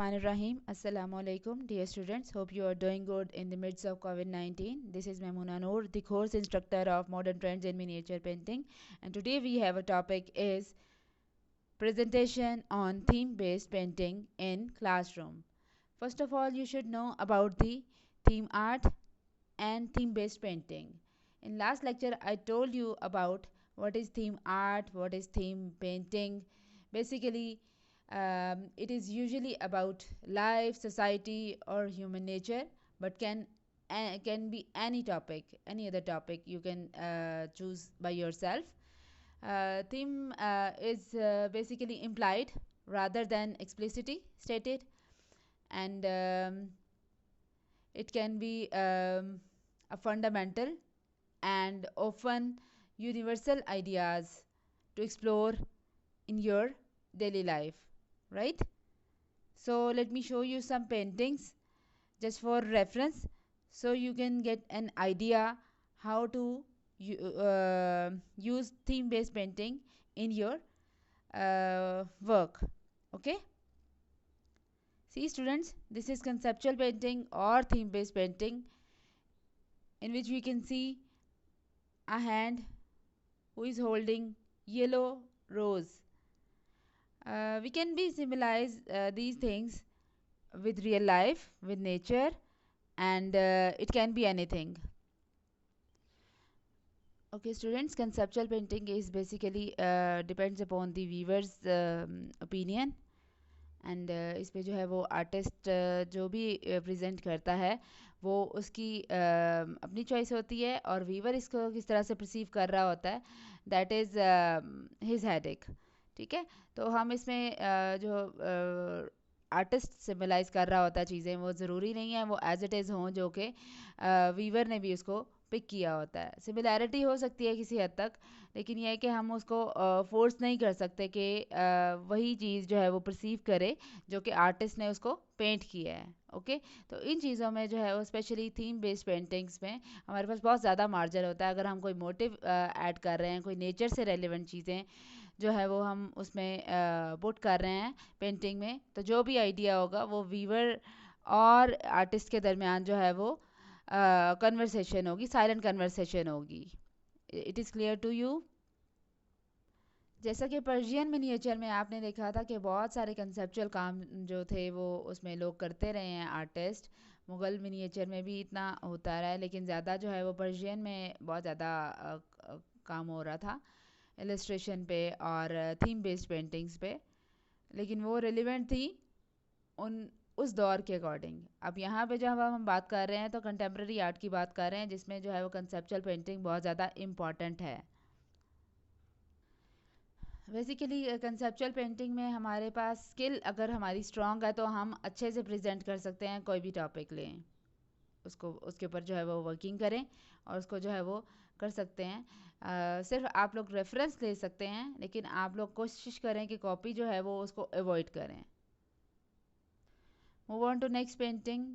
Rahim. Assalamu alaikum, dear students. Hope you are doing good in the midst of COVID-19. This is Memuna Noor, the course instructor of Modern Trends in Miniature Painting, and today we have a topic is presentation on theme-based painting in classroom. First of all, you should know about the theme art and theme-based painting. In last lecture, I told you about what is theme art, what is theme painting. Basically, it is usually about life, society, or human nature, but can be any topic, any other topic you can choose by yourself. Theme is basically implied rather than explicitly stated, and it can be a fundamental and often universal ideas to explore in your daily life, right? So let me show you some paintings just for reference, so you can get an idea how to use theme based painting in your work. Okay, see students, this is conceptual painting or theme based painting, in which we can see a hand who is holding yellow rose. We can be symbolize these things with real life, with nature, and it can be anything. Okay students, conceptual painting is basically depends upon the viewer's opinion, and इस पे जो है वो artist जो भी present करता है वो उसकी अपनी चॉइस होती है, और वीवर इसको किस तरह से परसीव कर रहा होता है, दैट इज़ हिज हेडेक. ठीक है, तो हम इसमें जो आर्टिस्ट सिम्बलाइज कर रहा होता है चीज़ें, वो ज़रूरी नहीं है वो एज इट इज़ हों जो कि वीवर ने भी उसको पिक किया होता है. सिमिलैरिटी हो सकती है किसी हद तक, लेकिन यह है कि हम उसको फोर्स नहीं कर सकते कि वही चीज़ जो है वो परसीव करे जो कि आर्टिस्ट ने उसको पेंट किया है. ओके, तो इन चीज़ों में जो है वो स्पेशली थीम बेस्ड पेंटिंग्स में हमारे पास बहुत ज़्यादा मार्जिन होता है. अगर हम कोई मोटिव ऐड कर रहे हैं, कोई नेचर से रेलिवेंट चीज़ें जो है वो हम उसमें पुट कर रहे हैं पेंटिंग में, तो जो भी आइडिया होगा वो वीवर और आर्टिस्ट के दरमियान जो है वो कन्वर्सेशन होगी, साइलेंट कन्वर्सेशन होगी. It is clear to you? जैसा कि पर्शियन मिनिएचर में आपने देखा था कि बहुत सारे कंसेप्चुअल काम जो थे वो उसमें लोग करते रहे हैं आर्टिस्ट. मुग़ल मिनिएचर में भी इतना होता रहा है, लेकिन ज़्यादा जो है वो पर्शियन में बहुत ज़्यादा काम हो रहा था इलस्ट्रेशन पे और थीम बेस्ड पेंटिंग्स पे, लेकिन वो रिलेवेंट थी उन उस दौर के अकॉर्डिंग. अब यहाँ पे जब हम बात कर रहे हैं तो कंटेम्प्रेरी आर्ट की बात कर रहे हैं, जिसमें जो है वो कंसेप्चुअल पेंटिंग बहुत ज़्यादा इम्पॉर्टेंट है. बेसिकली कंसेप्चुअल पेंटिंग में हमारे पास स्किल अगर हमारी स्ट्रॉन्ग है तो हम अच्छे से प्रेजेंट कर सकते हैं. कोई भी टॉपिक लें, उसको उसके ऊपर जो है वो वर्किंग करें और उसको जो है वो कर सकते हैं. सिर्फ आप लोग रेफरेंस ले सकते हैं, लेकिन आप लोग कोशिश करें कि कॉपी जो है वो उसको अवॉइड करें. Move on to next painting.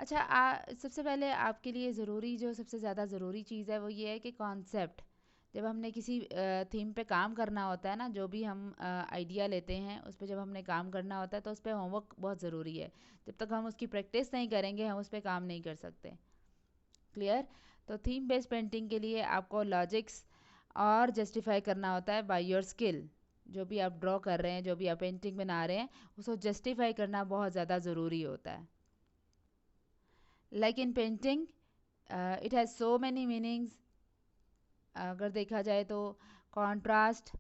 अच्छा, सबसे पहले आपके लिए ज़रूरी, जो सबसे ज़्यादा ज़रूरी चीज़ है वो ये है कि कॉन्सेप्ट. जब हमने किसी थीम पे काम करना होता है ना, जो भी हम आइडिया लेते हैं उस पर जब हमने काम करना होता है तो उस पर होमवर्क बहुत ज़रूरी है. जब तक हम उसकी प्रैक्टिस नहीं करेंगे हम उस पर काम नहीं कर सकते. क्लियर? तो थीम बेस्ड पेंटिंग के लिए आपको लॉजिक्स और जस्टिफाई करना होता है बाय योर स्किल. जो भी आप ड्रॉ कर रहे हैं, जो भी आप पेंटिंग बना रहे हैं, उसको जस्टिफाई करना बहुत ज़्यादा ज़रूरी होता है. Like in painting it has so many meanings. अगर देखा जाए तो कॉन्ट्रास्ट,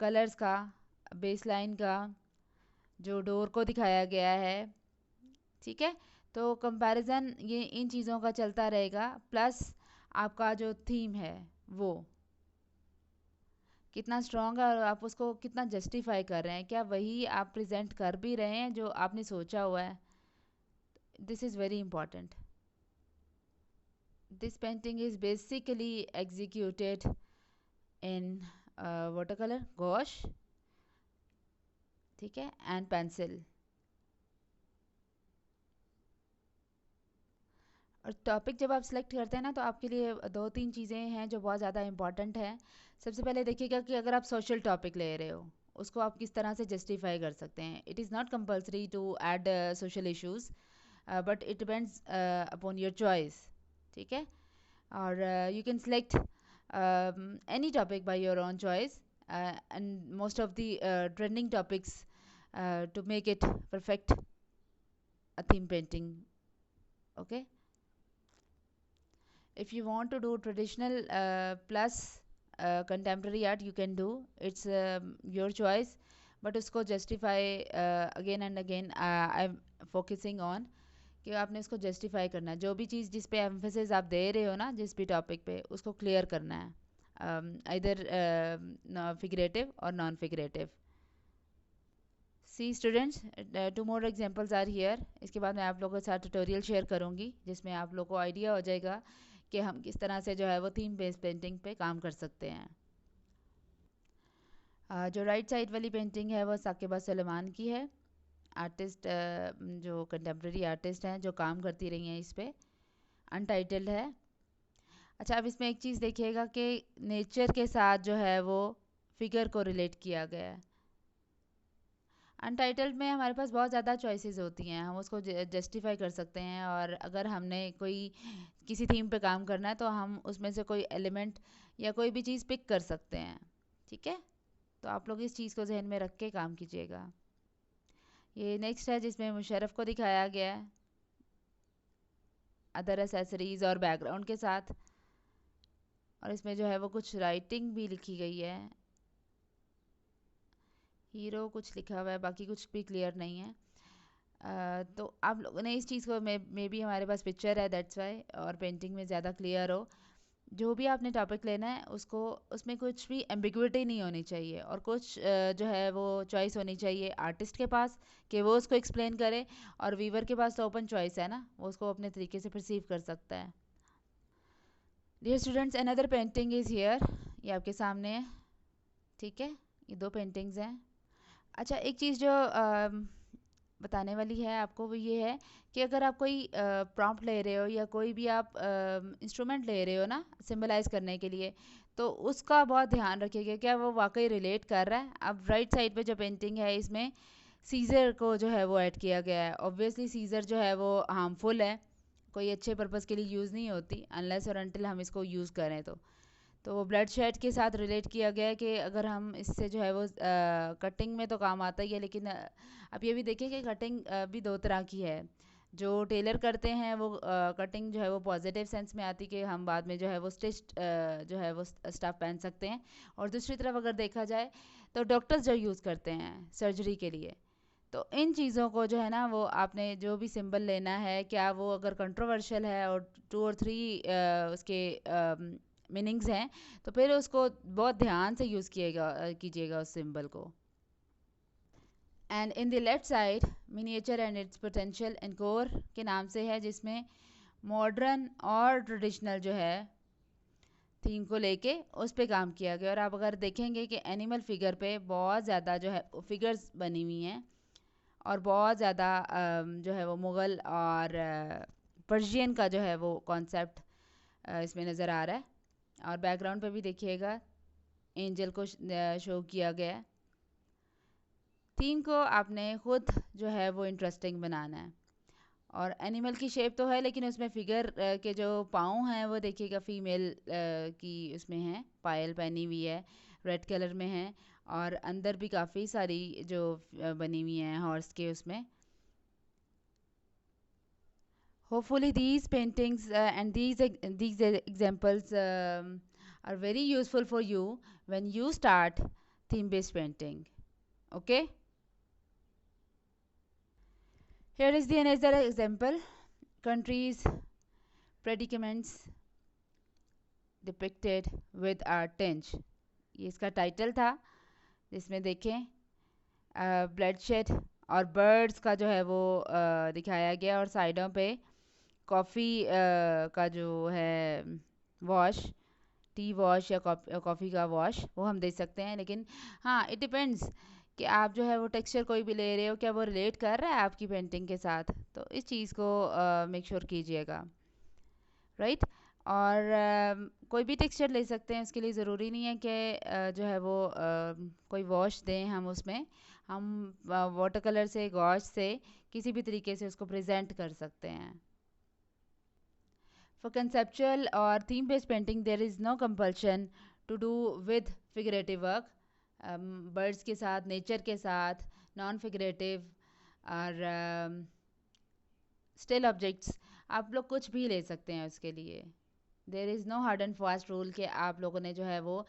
कलर्स का, बेसलाइन का, जो डोर को दिखाया गया है, ठीक है, तो कंपैरिजन ये इन चीज़ों का चलता रहेगा. प्लस आपका जो थीम है वो कितना स्ट्रॉन्ग है और आप उसको कितना जस्टिफाई कर रहे हैं, क्या वही आप प्रेजेंट कर भी रहे हैं जो आपने सोचा हुआ है. This is very important. This painting is basically executed in watercolor, gouache, ठीक है, एंड पेंसिल. और टॉपिक जब आप सिलेक्ट करते हैं ना, तो आपके लिए दो तीन चीज़ें हैं जो बहुत ज़्यादा इंपॉर्टेंट हैं. सबसे पहले देखिएगा कि अगर आप सोशल टॉपिक ले रहे हो, उसको आप किस तरह से जस्टिफाई कर सकते हैं. It is not compulsory to add social issues, but it depends upon your choice. ठीक है. और you can select any topic by your own choice, and most of the trending topics to make it perfect a theme painting. Okay. If you want to do traditional plus contemporary art, you can do. It's your choice, but उसको justify again and again. I'm focusing on कि आपने उसको justify करना है. जो भी चीज़ जिस पे एम्फेसिस आप दे रहे हो ना, जिस भी टॉपिक पे, उसको क्लियर करना है, इधर फिगरेटिव और non figurative. See students, 2 more examples are here. इसके बाद मैं आप लोगों के साथ ट्यूटोरियल शेयर करूंगी जिसमें आप लोगों को आइडिया हो जाएगा कि हम किस तरह से जो है वो थीम बेस्ड पेंटिंग पे काम कर सकते हैं. जो राइट साइड वाली पेंटिंग है वो साकिबा सुलेमान की है. आर्टिस्ट जो कंटेम्प्रेरी आर्टिस्ट हैं जो काम करती रही हैं इस पे. अनटाइटल्ड है. अच्छा, अब इसमें एक चीज़ देखिएगा कि नेचर के साथ जो है वो फिगर को रिलेट किया गया है. अनटाइटल्ड में हमारे पास बहुत ज़्यादा चॉइसेस होती हैं, हम उसको जस्टिफाई कर सकते हैं. और अगर हमने कोई किसी थीम पे काम करना है तो हम उसमें से कोई एलिमेंट या कोई भी चीज़ पिक कर सकते हैं. ठीक है. तो आप लोग इस चीज़ को जहन में रख के काम कीजिएगा. ये नेक्स्ट है जिसमें मुशर्रफ को दिखाया गया है अदर एसेसरीज और बैकग्राउंड के साथ. और इसमें जो है वो कुछ राइटिंग भी लिखी गई है. हीरो कुछ लिखा हुआ है, बाकी कुछ भी क्लियर नहीं है. तो आप लोगों ने इस चीज़ को मे भी हमारे पास पिक्चर है दैट्स वाई, और पेंटिंग में ज़्यादा क्लियर हो. जो भी आपने टॉपिक लेना है उसको, उसमें कुछ भी एम्बिग्विटी नहीं होनी चाहिए, और कुछ जो है वो चॉइस होनी चाहिए आर्टिस्ट के पास कि वो उसको एक्सप्लेन करे. और वीवर के पास तो ओपन चॉइस है ना, वो उसको अपने तरीके से परसीव कर सकता है. Dear students, another painting is here. ये आपके सामने है. ठीक है. ये 2 पेंटिंग्स हैं. अच्छा, एक चीज़ जो बताने वाली है आपको वो ये है कि अगर आप कोई प्रॉम्प्ट ले रहे हो या कोई भी आप इंस्ट्रूमेंट ले रहे हो ना सिंबलाइज करने के लिए, तो उसका बहुत ध्यान रखिएगा क्या वो वाकई रिलेट कर रहा है. अब राइट साइड पे जो पेंटिंग है इसमें सीज़र को जो है वो ऐड किया गया है. ऑब्वियसली सीज़र जो है वो हार्मफुल है, कोई अच्छे पर्पज़ के लिए यूज़ नहीं होती अनलेस और अनटिल हम इसको यूज़ करें. तो वो ब्लड शेड के साथ रिलेट किया गया है कि अगर हम इससे जो है वो कटिंग में तो काम आता ही है, लेकिन अब ये भी देखिए कि कटिंग भी 2 तरह की है. जो टेलर करते हैं वो कटिंग जो है वो पॉजिटिव सेंस में आती कि हम बाद में जो है वो स्टिच जो है वो स्टफ पहन सकते हैं. और दूसरी तरफ अगर देखा जाए तो डॉक्टर्स जो यूज़ करते हैं सर्जरी के लिए, तो इन चीज़ों को जो है ना वो आपने जो भी सिंबल लेना है, क्या वो अगर कंट्रोवर्शियल है और 2 और 3 उसके मीनिंग्स हैं, तो फिर उसको बहुत ध्यान से यूज़ कीजिएगा उस सिंबल को. And in the left side miniature and it's potential encore के नाम से है, जिसमें मॉडर्न और ट्रेडिशनल जो है थीम को लेके उस पे काम किया गया. और आप अगर देखेंगे कि एनिमल फिगर पे बहुत ज़्यादा जो है फिगर्स बनी हुई हैं, और बहुत ज़्यादा जो है वो मुग़ल और पर्शियन का जो है वो कॉन्सेप्ट इसमें नज़र आ रहा है. और बैकग्राउंड पे भी देखिएगा एंजल को शो किया गया है. थीम को आपने खुद जो है वो इंटरेस्टिंग बनाना है. और एनिमल की शेप तो है, लेकिन उसमें फिगर के जो पाँव हैं वो देखिएगा फीमेल की उसमें है, पायल पहनी हुई है, रेड कलर में है. और अंदर भी काफ़ी सारी जो बनी हुई हैं हॉर्स के उसमें. Hopefully these paintings and these examples are very useful for you when you start theme based painting. Okay, here is the another example. Countries predicaments depicted with a tinge. ये इसका टाइटल था, जिसमें देखें blood shed और birds का जो है वो दिखाया गया. और साइडों पे कॉफ़ी का जो है वॉश, टी वॉश या कॉफ़ी का वॉश, वो हम दे सकते हैं. लेकिन हाँ, इट डिपेंड्स कि आप जो है वो टेक्सचर कोई भी ले रहे हो, क्या वो रिलेट कर रहा है आपकी पेंटिंग के साथ. तो इस चीज़ को मेक श्योर कीजिएगा. राइट. और कोई भी टेक्सचर ले सकते हैं, उसके लिए ज़रूरी नहीं है कि जो है वो कोई वॉश दें हम उसमें। हम वाटर कलर से, गॉश से किसी भी तरीके से उसको प्रेजेंट कर सकते हैं। फॉर कंसेप्चुअल और theme based painting there is no compulsion to do with figurative work. Birds के साथ, नेचर के साथ, नॉन फिगरेटिव और स्टिल ऑब्जेक्ट्स, आप लोग कुछ भी ले सकते हैं उसके लिए। There is no hard and fast rule कि आप लोगों ने जो है वो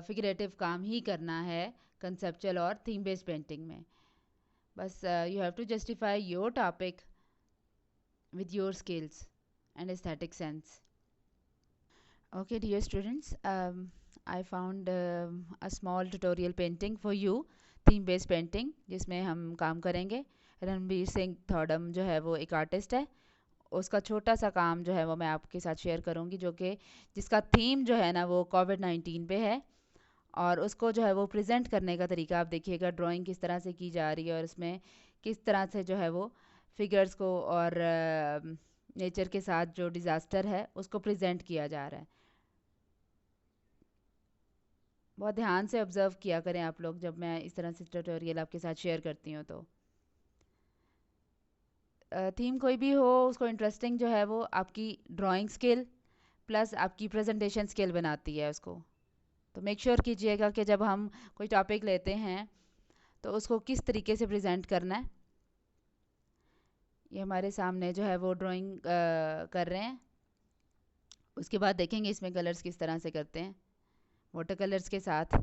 फिगरेटिव काम ही करना है कंसेप्चुअल और थीम बेस्ड पेंटिंग में। बस you have to justify your topic with your skills and aesthetic sense. Okay, dear students, I found a small tutorial painting for you, theme based painting, जिसमें हम काम करेंगे। रणबीर सिंह थॉडम जो है वो एक आर्टिस्ट है, उसका छोटा सा काम जो है वो मैं आपके साथ शेयर करूंगी, जो कि जिसका थीम जो है ना वो कोविड-19 पे है। और उसको जो है वो प्रेजेंट करने का तरीका आप देखिएगा, ड्राइंग किस तरह से की जा रही है और उसमें किस तरह से जो है वो फिगर्स को और नेचर के साथ जो डिज़ास्टर है उसको प्रेजेंट किया जा रहा है। बहुत ध्यान से ऑब्जर्व किया करें आप लोग जब मैं इस तरह से ट्यूटोरियल आपके साथ शेयर करती हूँ। तो थीम कोई भी हो, उसको इंटरेस्टिंग जो है वो आपकी ड्राइंग स्किल प्लस आपकी प्रेजेंटेशन स्किल बनाती है उसको। तो मेक श्योर कीजिएगा कि जब हम कोई टॉपिक लेते हैं तो उसको किस तरीके से प्रेजेंट करना है। ये हमारे सामने जो है वो ड्राइंग कर रहे हैं। उसके बाद देखेंगे इसमें कलर्स किस तरह से करते हैं वाटर कलर्स के साथ।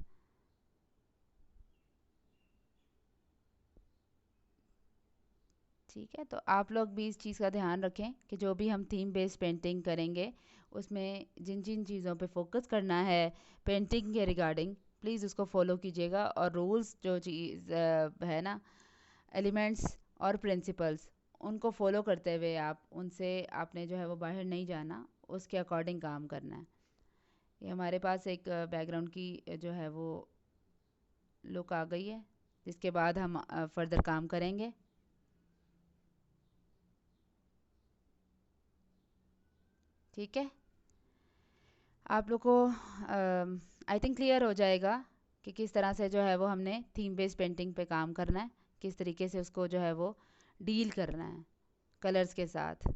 ठीक है, तो आप लोग भी इस चीज़ का ध्यान रखें कि जो भी हम थीम बेस्ड पेंटिंग करेंगे उसमें जिन जिन चीज़ों पे फोकस करना है पेंटिंग के रिगार्डिंग, प्लीज़ उसको फॉलो कीजिएगा। और रूल्स जो चीज़ है ना, एलिमेंट्स और प्रिंसिपल्स, उनको फॉलो करते हुए आप उनसे आपने जो है वो बाहर नहीं जाना, उसके अकॉर्डिंग काम करना है। ये हमारे पास एक बैकग्राउंड की जो है वो लुक आ गई है, जिसके बाद हम फर्दर काम करेंगे। ठीक है, आप लोग को आई थिंक क्लियर हो जाएगा कि किस तरह से जो है वो हमने थीम बेस्ड पेंटिंग पे काम करना है, किस तरीके से उसको जो है वो डील करना है कलर्स के साथ।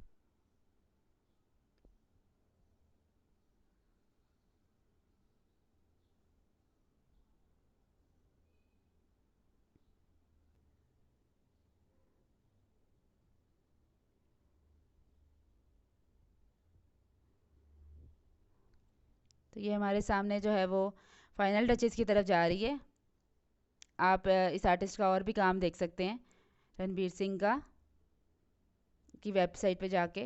तो ये हमारे सामने जो है वो फाइनल टचेस की तरफ जा रही है। आप इस आर्टिस्ट का और भी काम देख सकते हैं, रणबीर सिंह का, की वेबसाइट पे जाके।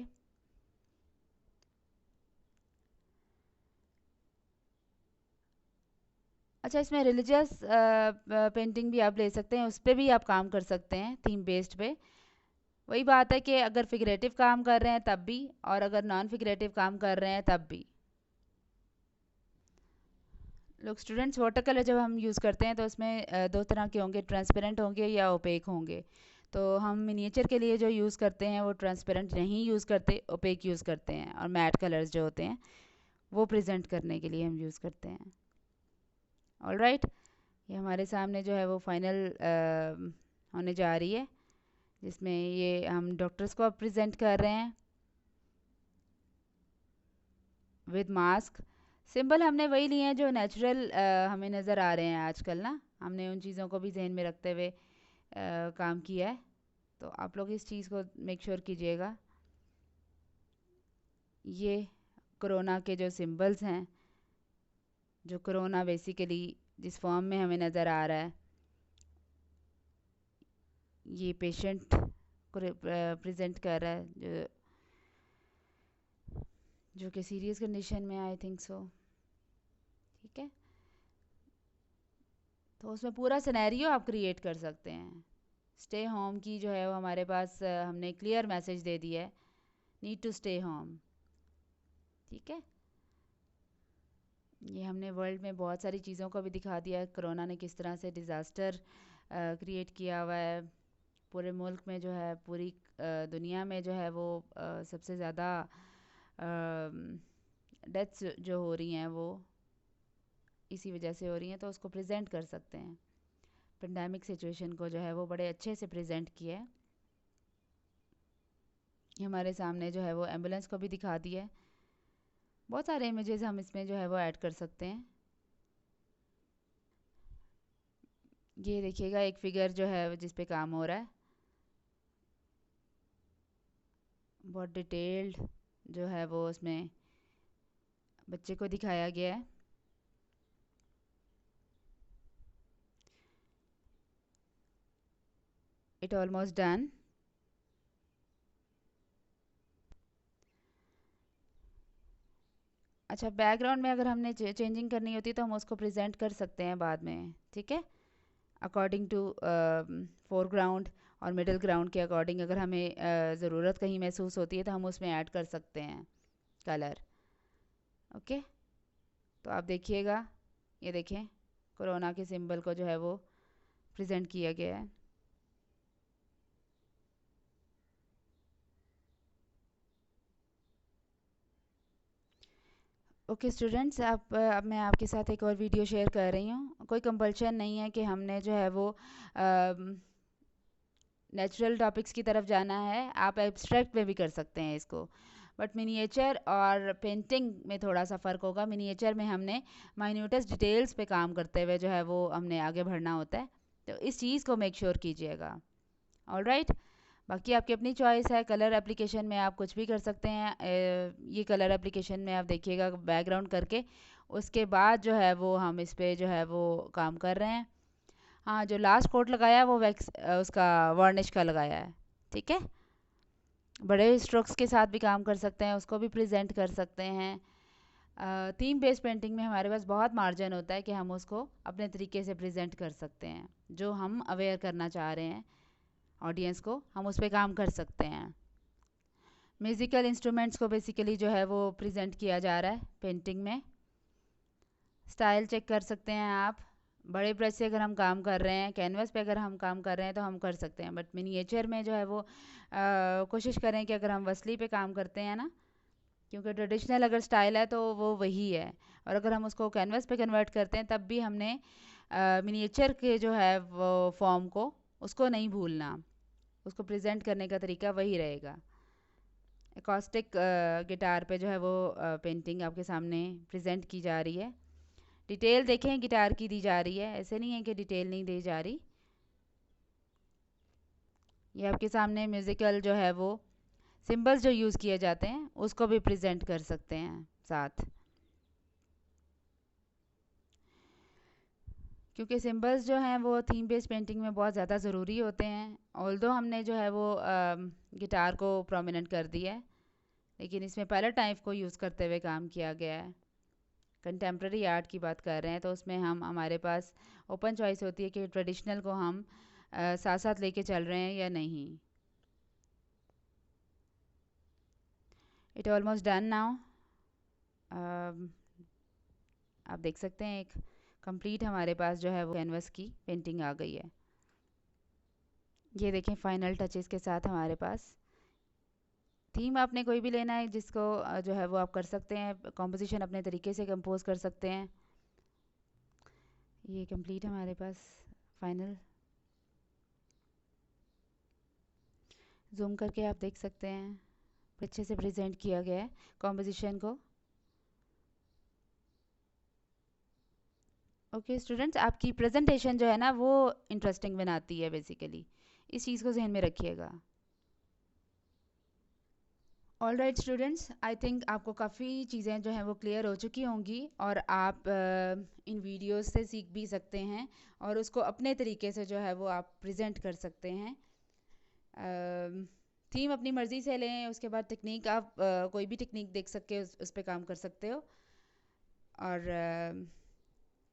अच्छा, इसमें रिलीजियस पेंटिंग भी आप ले सकते हैं, उस पर भी आप काम कर सकते हैं थीम बेस्ड पे। वही बात है कि अगर फिगरेटिव काम कर रहे हैं तब भी, और अगर नॉन फिगरेटिव काम कर रहे हैं तब भी। लोग स्टूडेंट्स, वाटर कलर जब हम यूज़ करते हैं तो उसमें दो तरह के होंगे, ट्रांसपेरेंट होंगे या ओपेक होंगे। तो हम मिनिएचर के लिए जो यूज़ करते हैं वो ट्रांसपेरेंट नहीं यूज़ करते, ओपेक यूज़ करते हैं। और मैट कलर्स जो होते हैं वो प्रेजेंट करने के लिए हम यूज़ करते हैं। ऑल राइट, ये हमारे सामने जो है वो फाइनल होने जा रही है, जिसमें ये हम डॉक्टर्स को अब प्रेजेंट कर रहे हैं विद मास्क। सिंबल हमने वही लिए हैं जो नेचुरल हमें नज़र आ रहे हैं आजकल ना, हमने उन चीज़ों को भी जहन में रखते हुए काम किया है। तो आप लोग इस चीज़ को मेक श्योर कीजिएगा। ये कोरोना के जो सिंबल्स हैं, जो कोरोना बेसिकली जिस फॉर्म में हमें नज़र आ रहा है, ये पेशेंट को प्रेजेंट कर रहा है जो कि सीरियस कंडीशन में, आई थिंक सो। ठीक है, तो उसमें पूरा सिनेरियो आप क्रिएट कर सकते हैं। स्टे होम की जो है वो हमारे पास हमने क्लियर मैसेज दे दिया है, नीड टू स्टे होम। ठीक है, ये हमने वर्ल्ड में बहुत सारी चीज़ों को भी दिखा दिया है, कोरोना ने किस तरह से डिज़ास्टर क्रिएट किया हुआ है पूरे मुल्क में, जो है पूरी दुनिया में जो है वो सबसे ज़्यादा डेथ्स जो हो रही हैं वो इसी वजह से हो रही हैं, तो उसको प्रेजेंट कर सकते हैं। पेंडेमिक सिचुएशन को जो है वो बड़े अच्छे से प्रेजेंट किया है। ये हमारे सामने जो है वो एम्बुलेंस को भी दिखा दिया है। बहुत सारे इमेजेस हम इसमें जो है वो ऐड कर सकते हैं। ये देखिएगा एक फिगर जो है जिस पे काम हो रहा है, बहुत डिटेल्ड जो है वो उसमें बच्चे को दिखाया गया है। It almost done. अच्छा, बैकग्राउंड में अगर हमने चेंजिंग करनी होती है तो हम उसको प्रेजेंट कर सकते हैं बाद में, ठीक है, अकॉर्डिंग टू फोरग्राउंड और मिडिल ग्राउंड के अकॉर्डिंग। अगर हमें ज़रूरत कहीं महसूस होती है तो हम उसमें ऐड कर सकते हैं कलर। ओके, तो आप देखिएगा, ये देखें कोरोना के सिंबल को जो है वो प्रेजेंट किया गया है। ओके स्टूडेंट्स, आप अब मैं आपके साथ एक और वीडियो शेयर कर रही हूँ। कोई कंपल्शन नहीं है कि हमने जो है वो नेचुरल टॉपिक्स की तरफ जाना है, आप एब्स्ट्रैक्ट में भी कर सकते हैं इसको। बट मिनिएचर और पेंटिंग में थोड़ा सा फ़र्क होगा। मिनिएचर में हमने माइन्यूटस डिटेल्स पे काम करते हुए जो है वो हमने आगे बढ़ना होता है, तो इस चीज़ को मेक श्योर कीजिएगा। ऑलराइट, बाकी आपकी अपनी चॉइस है। कलर एप्लीकेशन में आप कुछ भी कर सकते हैं। ये कलर एप्लीकेशन में आप देखिएगा बैकग्राउंड करके, उसके बाद जो है वो हम इस पर जो है वो काम कर रहे हैं। हाँ, जो लास्ट कोट लगाया है वो वैक्स उसका वार्निश का लगाया है, ठीक है। बड़े स्ट्रोक्स के साथ भी काम कर सकते हैं, उसको भी प्रेजेंट कर सकते हैं। थीम बेस्ड पेंटिंग में हमारे पास बहुत मार्जिन होता है कि हम उसको अपने तरीके से प्रेजेंट कर सकते हैं। जो हम अवेयर करना चाह रहे हैं ऑडियंस को, हम उस पर काम कर सकते हैं। म्यूज़िकल इंस्ट्रूमेंट्स को बेसिकली जो है वो प्रेजेंट किया जा रहा है पेंटिंग में। स्टाइल चेक कर सकते हैं आप। बड़े ब्रश से अगर हम काम कर रहे हैं, कैनवस पे अगर हम काम कर रहे हैं तो हम कर सकते हैं। बट मिनिएचर में जो है वो कोशिश करें कि अगर हम वसली पे काम करते हैं ना, क्योंकि ट्रेडिशनल अगर स्टाइल है तो वो वही है, और अगर हम उसको कैनवस पे कन्वर्ट करते हैं तब भी हमने मिनिएचर के जो है वो फॉर्म को उसको नहीं भूलना, उसको प्रेजेंट करने का तरीका वही रहेगा। एकॉस्टिक गिटार पे जो है वो पेंटिंग आपके सामने प्रेजेंट की जा रही है। डिटेल देखें गिटार की दी जा रही है, ऐसे नहीं है कि डिटेल नहीं दी जा रही। ये आपके सामने म्यूज़िकल जो है वो सिंबल्स जो यूज़ किए जाते हैं उसको भी प्रेजेंट कर सकते हैं साथ, क्योंकि सिंबल्स जो हैं वो थीम बेस्ड पेंटिंग में बहुत ज़्यादा ज़रूरी होते हैं। ऑल्दो हमने जो है वो गिटार को प्रोमिनेंट कर दिया है, लेकिन इसमें पैलेट टाइप को यूज़ करते हुए काम किया गया है। कंटेम्प्रेरी आर्ट की बात कर रहे हैं तो उसमें हम हमारे पास ओपन चॉइस होती है कि ट्रेडिशनल को हम साथ साथ लेके चल रहे हैं या नहीं। It almost done now. आप देख सकते हैं एक कंप्लीट हमारे पास जो है वो कैनवस की पेंटिंग आ गई है। ये देखें फाइनल टचेस के साथ हमारे पास थीम आपने कोई भी लेना है जिसको जो है वो आप कर सकते हैं, कॉम्पोजिशन अपने तरीके से कंपोज कर सकते हैं। ये कंप्लीट हमारे पास फाइनल, जूम करके आप देख सकते हैं अच्छे से प्रेजेंट किया गया है कॉम्पोजिशन को। ओके स्टूडेंट्स, आपकी प्रेजेंटेशन जो है ना वो इंटरेस्टिंग बनाती है बेसिकली, इस चीज़ को जहन में रखिएगा। All right students, I think आपको काफ़ी चीज़ें जो हैं वो क्लियर हो चुकी होंगी, और आप इन वीडियोस से सीख भी सकते हैं और उसको अपने तरीके से जो है वो आप प्रेजेंट कर सकते हैं। थीम अपनी मर्ज़ी से लें, उसके बाद टेक्निक आप कोई भी टेक्निक देख सकते हो, उस पर काम कर सकते हो। और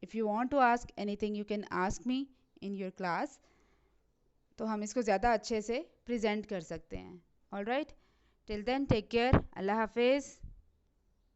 if you want to ask anything you can ask me in your class, तो हम इसको ज़्यादा अच्छे से प्रेजेंट कर सकते हैं। All right, till then take care, अल्लाह हाफिज़।